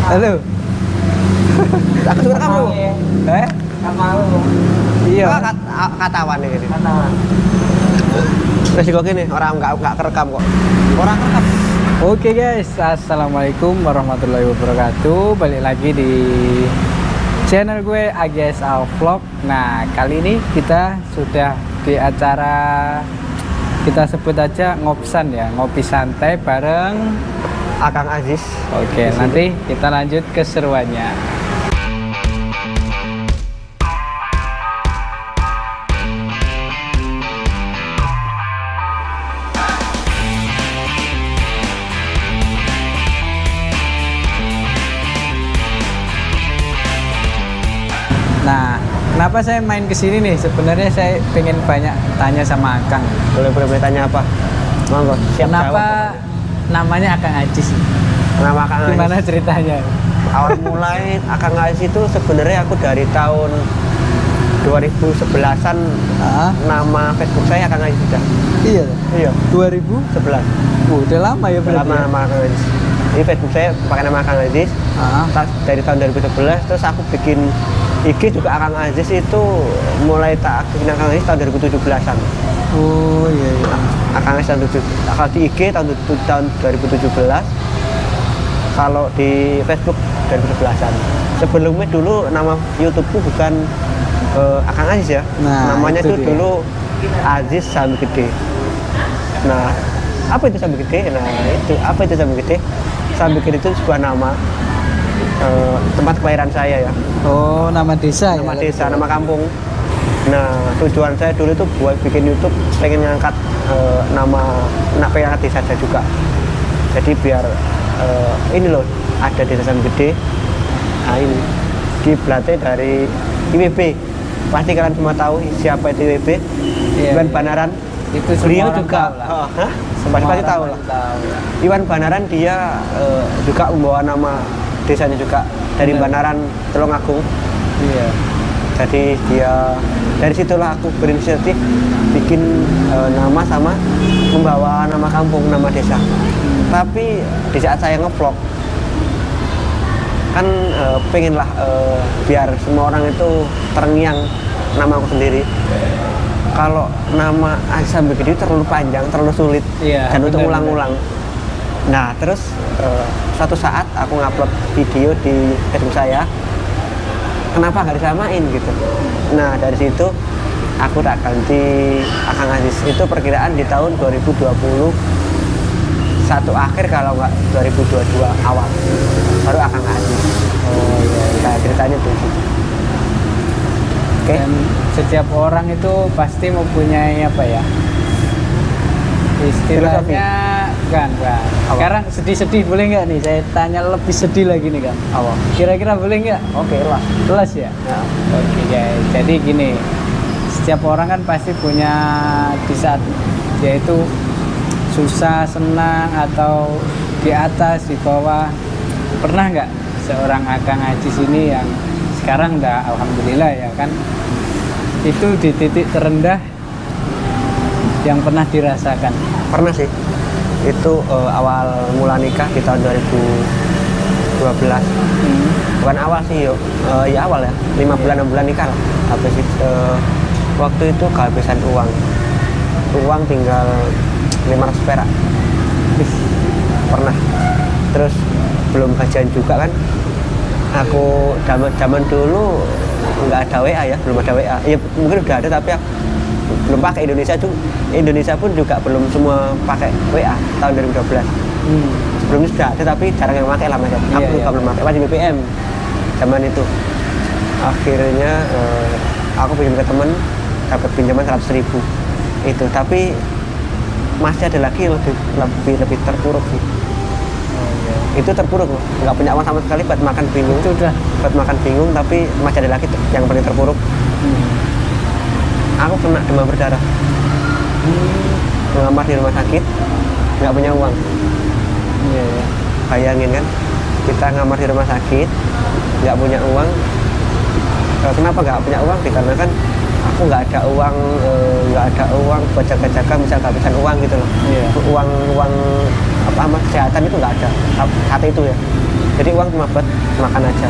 Halo. Aku suka kamu. Kamu. Iya. Katawan ini. Katawan. Terus kok gini, orang nggak kerekam kok. Orang kerekam. Oke guys, assalamualaikum warahmatullahi wabarakatuh. Balik lagi di channel gue AGSA Vlog. Nah, kali ini kita sudah di acara, kita sebut aja ngopsan ya, ngopi santai bareng Akang Aziz. Oke, nanti kita lanjut keseruannya. Nah, kenapa saya main ke sini nih? Sebenarnya saya pengen banyak tanya sama Akang. Boleh tanya apa? Monggo. Siap Kenapa namanya Akang Aziz? Nama Akang Aziz. Gimana ceritanya? Awal mulai Akang Aziz itu sebenarnya aku dari tahun 2011-an. Nama Facebook saya Akang Aziz sudah. Iya. 2011. Udah lama ya berarti. Lama nama Akang Aziz. Ini Facebook saya pakai nama Akang Aziz. Dari tahun 2011 terus aku bikin IG juga Akang Aziz itu mulai tak aktifin Akang Aziz tahun 2017-an. Oh iya. Akang Aziz kalau di IG tahun 2017, kalau di Facebook 2011-an. Sebelumnya dulu nama YouTubeku bukan Akang Aziz ya. Nah, namanya itu dia. dulu Aziz Sambi Gede. Nah, apa itu Sambi Gede? Nah, itu apa itu Sambi Gede? Sambi Gede itu sebuah nama tempat kelahiran saya ya. Oh, nama desa ya? Nama desa, nama kampung. Nah, tujuan saya dulu itu buat bikin YouTube, pengen ngangkat pengen ngangkat desa saya juga. Jadi biar ini loh, ada desa Sambi Gede. Nah ini, di belakang dari IWB. Pasti kalian semua tahu siapa itu IWB. Iwan Banaran. Itu beliau juga. Pasti tahu lah. Iwan Banaran dia juga membawa nama desanya juga dari Banaran Tulungagung. Iya. Jadi dia dari situlah aku berinisiatif bikin nama sama membawa nama kampung, nama desa. Tapi di saat saya ngevlog kan pengenlah biar semua orang itu terngiang nama aku sendiri. Kalau nama Aziz Sambi Gede terlalu panjang, terlalu sulit, dan untuk ulang-ulang. Nah, terus suatu saat aku ngupload video di Facebook saya, kenapa nggak disamain gitu. Nah, dari situ aku tak ganti Akang Aziz. Itu perkiraan di tahun 2020 akhir kalau nggak 2022 awal baru Akang Aziz. Oh iya, nah, ceritanya tuh. Okay. Dan setiap orang itu pasti mempunyai apa ya? Istilahnya kan. Sekarang sedih-sedih boleh nggak nih? Saya tanya lebih sedih lagi nih kan. Kira-kira boleh nggak? Oke lah. Jelas ya? Oke guys. Jadi gini, setiap orang kan pasti punya di saat dia itu susah, senang, atau di atas, di bawah. Pernah nggak seorang Akang Aziz ini yang sekarang udah alhamdulillah ya kan, itu di titik terendah yang pernah dirasakan? Pernah sih. Itu awal mula nikah di tahun 2012. Bukan awal sih ya awal ya, 5 bulan 6 bulan nikah lah. Habis itu waktu itu kehabisan uang tinggal 500 perak. Pernah. Terus belum gajian juga kan. Aku zaman dulu nggak ada WA ya, belum ada WA. Ya mungkin udah ada tapi belum pakai. Indonesia pun juga belum semua pakai WA tahun 2012. Sebelumnya sudah ada tapi jarang yang pakai lah Mas. Aku juga belum pakai, masih BBM zaman itu. Akhirnya aku pinjam ke temen, dapat pinjaman 100.000 itu. Tapi masih ada lagi yang lebih terpuruk sih. Itu terpuruk loh, nggak punya uang sama sekali buat makan bingung. Itu udah buat makan bingung, tapi masih ada lagi yang paling terpuruk. Aku kena demam berdarah. Ngelamar di rumah sakit, nggak punya uang. Bayangin kan, kita ngelamar di rumah sakit, nggak punya uang. Kenapa nggak punya uang? Dikarenakan aku nggak ada uang buat jaga-jaga, misal kehabisan uang gitu loh. Uang apa kesehatan itu nggak ada saat itu ya. Jadi uang cuma buat makan aja.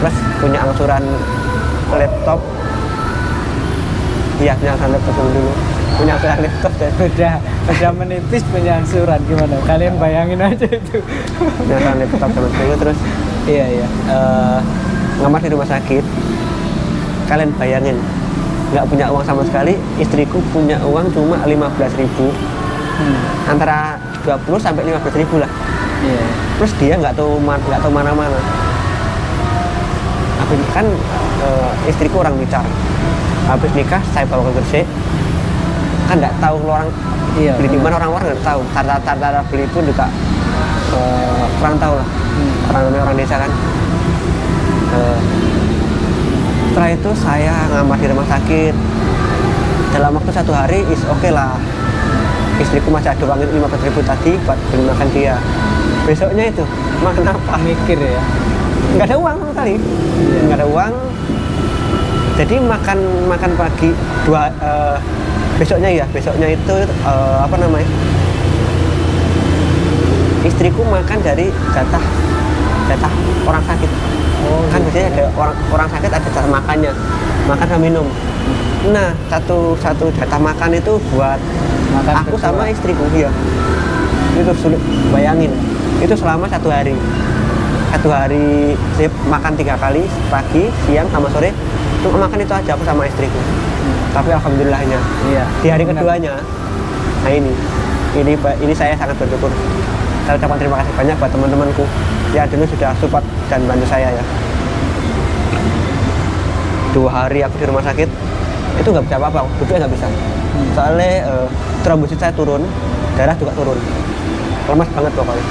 Plus punya angsuran laptop. Iya, punya angsuran laptop dulu. Punya angsuran laptop dan udah menipis punya angsuran gimana? Kalian bayangin aja itu. punya angsuran laptop zaman dulu. Terus Iya. ngamar di rumah sakit. Kalian bayangin, nggak punya uang sama sekali. Istriku punya uang cuma 15.000, antara 20 sampai 15.000 lah. Iya. Terus dia nggak tahu mana-mana. Aku kan istriku orang Blitar. Habis nikah saya bawa ke Gresik. Kan nggak tahu orang Iya, beli di benar. mana, orang nggak tahu. Tata beli pun juga kurang tahu lah. Orang desa kan. Setelah itu saya ngamar di rumah sakit. Dalam waktu 1 hari is oke lah. Istriku masih ada uang 15.000 tadi buat beli makan dia. Besoknya itu makan apa? Mikir ya. Nggak ada uang sama sekali. Nggak ada uang. Jadi makan pagi besoknya itu apa namanya? Istriku makan dari jatah orang sakit. Kan biasanya ada orang sakit ada jatah makannya, makan sama minum. Nah, satu jatah makan itu buat Makan aku berdua. sama istriku. Iya, itu sulit bayangin. Itu selama 1 hari. 1 hari saya makan 3 kali, pagi, siang, sama sore. Cuma makan itu aja aku sama istriku. Tapi alhamdulillahnya Iya. di hari Benar. keduanya, nah ini saya sangat bersyukur. Saya ucapkan terima kasih banyak buat teman-temanku yang dulu sudah support dan bantu saya ya. 2 hari aku di rumah sakit itu nggak bisa apa-apa, duduknya nggak bisa. Soalnya trombosit saya turun, darah juga turun, lemas banget pokoknya.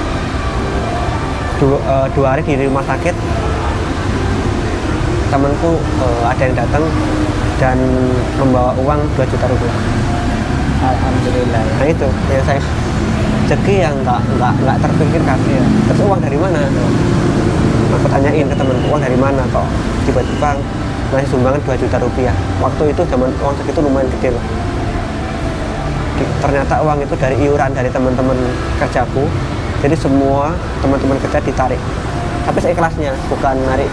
2 hari di rumah sakit, temanku ada yang datang dan membawa uang 2 juta rupiah. Alhamdulillah. Nah itu yang saya rezeki yang nggak terpikirkan. Iya. Terus uang dari mana? Aku tanyain ke temanku, uang dari mana kok tiba-tiba ngasih sumbangan 2 juta rupiah. Waktu itu zaman uang segitu lumayan gede lah. Ternyata uang itu dari iuran dari teman-teman kerjaku. Jadi semua teman-teman kerja ditarik. Tapi seikhlasnya, bukan narik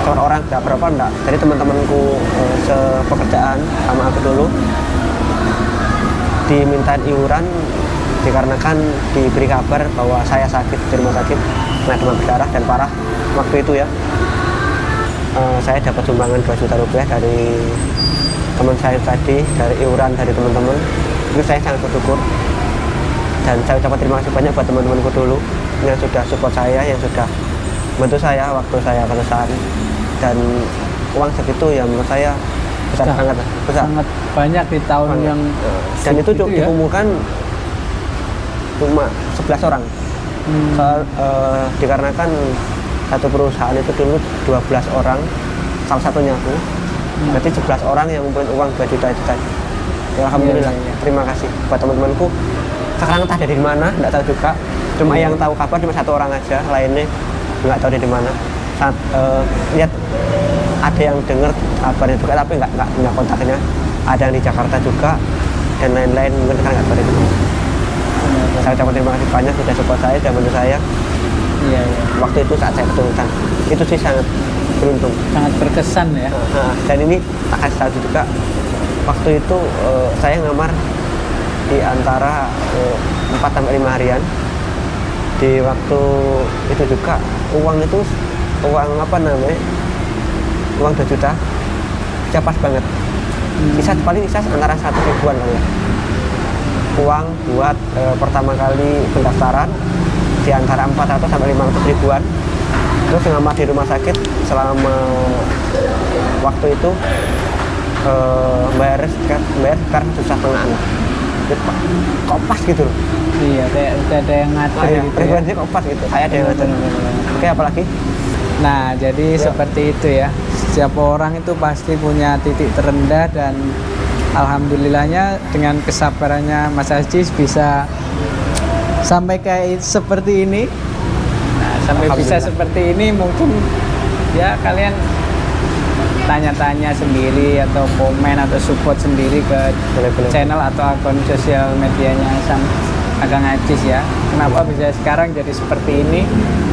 orang nggak berapa enggak. Jadi teman-temanku sepekerjaan sama aku dulu dimintain iuran dikarenakan diberi kabar bahwa saya sakit di rumah sakit, kena demam berdarah dan parah. Waktu itu ya, saya dapat sumbangan 2 juta rupiah dari teman saya tadi, dari iuran dari teman-teman. Itu saya sangat bersyukur dan saya ucapkan terima kasih banyak buat teman-temanku dulu yang sudah support saya, yang sudah bantu saya waktu saya kesusahan. Dan uang segitu ya menurut saya besar banget lah, besar. Sangat banyak di tahun Banyak. yang Dan itu ya. dikumpulkan cuma 11 orang. Soal dikarenakan satu perusahaan itu dulu 12 orang, salah satunya aku. Berarti 11 orang yang ngumpulin uang 2 juta itu tadi. Ya, alhamdulillah, Iya. terima kasih buat teman-temanku. Sekarang entah ada di mana, nggak tahu juga. Cuma yang tahu kabar cuma 1 orang aja, lainnya nggak tahu dia di mana. Saat lihat ada yang dengar kabarnya juga, tapi nggak punya kontaknya. Ada yang di Jakarta juga dan lain-lain, mungkin sekarang nggak tahu dia di mana. Saya ucapkan terima kasih banyak sudah support saya dan bantu saya. Iya. Waktu itu saat saya kesulitan, itu sih sangat beruntung. Sangat berkesan ya. Dan ini tak kasih tahu juga, waktu itu saya ngamar di antara 4-5 harian. Di waktu itu juga uang itu uang apa namanya, uang 2 juta ya pas banget. Paling sisa antara 1 ribuan lah ya, uang buat pertama kali pendaftaran di antara 400 sampai 500 ribuan. Terus ngamar di rumah sakit selama waktu itu bayar sekitar 1,5 juta. Kok pas gitu loh. Iya, kayak udah ada yang ngatur gitu ya. Preferensi kok pas gitu. Saya ada yang ngatur. Oke, apalagi? Nah, jadi seperti itu ya. Setiap orang itu pasti punya titik terendah dan alhamdulillahnya dengan kesabarannya Mas Ajis bisa sampai kayak seperti ini. Nah, sampai bisa seperti ini mungkin ya kalian tanya-tanya sendiri atau komen atau support sendiri ke Boleh. channel atau akun sosial medianya Akang Ajis ya. Kenapa bisa sekarang jadi seperti ini?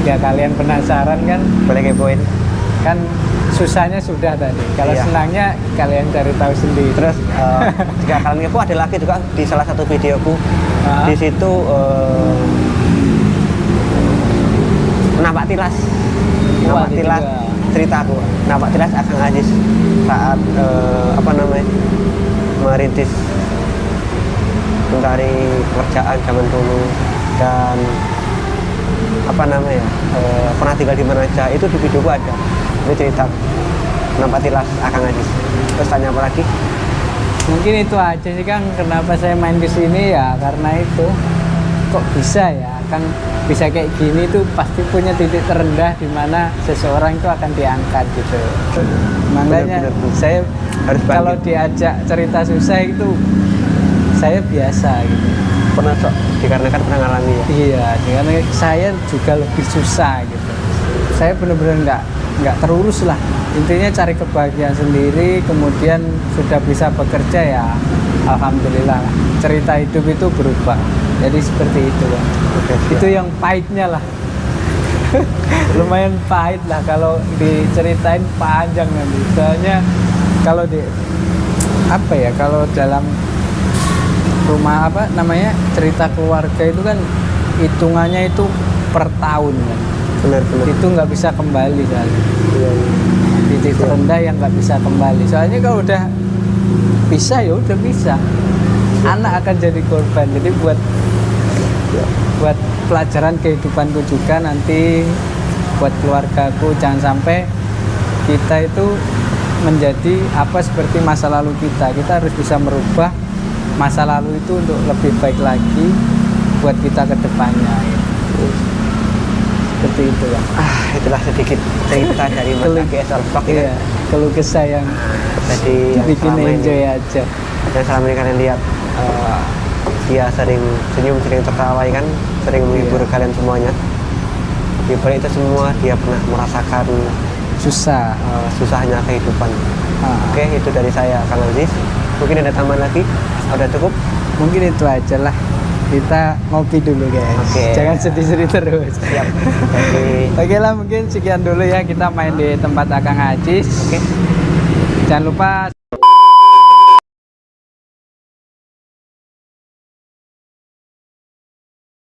Ya kalian penasaran kan? Boleh kepoin. Kan susahnya sudah tadi. Kalau Iya. senangnya kalian cari tahu sendiri. Terus jika kalian kepo, ada lagi juga di salah satu videoku. Ah. Di situ nampak tilas. Nampak gitu tilas juga. ceritaku. Nampak tilas Akang Ajis saat merintis mencari pekerjaan zaman dulu dan pernah tinggal di mana aja, itu di videoku ada. Ini cerita nampak tilas Akang Ajis. Terus tanya apa lagi? Mungkin itu aja sih Kang, kenapa saya main ke sini ya karena itu. Kok bisa ya Kang bisa kayak gini tuh pasti punya titik terendah di mana seseorang itu akan diangkat gitu. Makanya Bener-bener. saya Harus bangkit. kalau diajak cerita susah itu saya biasa gitu. Pernah sok dikarenakan pernah ngalami ya. Iya, karena saya juga lebih susah gitu. Saya benar-benar nggak terurus lah. Intinya cari kebahagiaan sendiri, kemudian sudah bisa bekerja ya, alhamdulillah. Cerita hidup itu berubah. Jadi seperti itu Bang. Oke, siap. Itu yang pahitnya lah. Lumayan pahit lah kalau diceritain panjang nanti. Soalnya kalau kalau dalam rumah cerita keluarga itu kan hitungannya itu per tahun kan. Benar-benar. Itu nggak bisa kembali kan. Iya, iya. Titik terendah yang nggak bisa kembali. Soalnya kalau udah bisa ya udah bisa. Anak akan jadi korban. Jadi buat pelajaran kehidupanku juga nanti, buat keluargaku, jangan sampai kita itu menjadi seperti masa lalu kita. Kita harus bisa merubah masa lalu itu untuk lebih baik lagi buat kita ke depannya. Seperti itu ya. Itulah sedikit cerita dari Mas AGS Vlog ini. Iya, keluh kesah yang Jadi yang bikin selama ini, enjoy aja. yang selama ini kalian lihat, dia sering senyum, sering tertawa ya kan, sering menghibur kalian semuanya. Di balik itu semua dia pernah merasakan Susah. susahnya kehidupan. Oke, itu dari saya Kang Aziz. Mungkin ada tambahan lagi? Udah cukup? Mungkin itu aja lah. Kita ngopi dulu guys. Oke. Jangan sedih-sedih terus. Siap. Oke. Oke lah, mungkin sekian dulu ya kita main di tempat Akang Ajis. Oke. Jangan lupa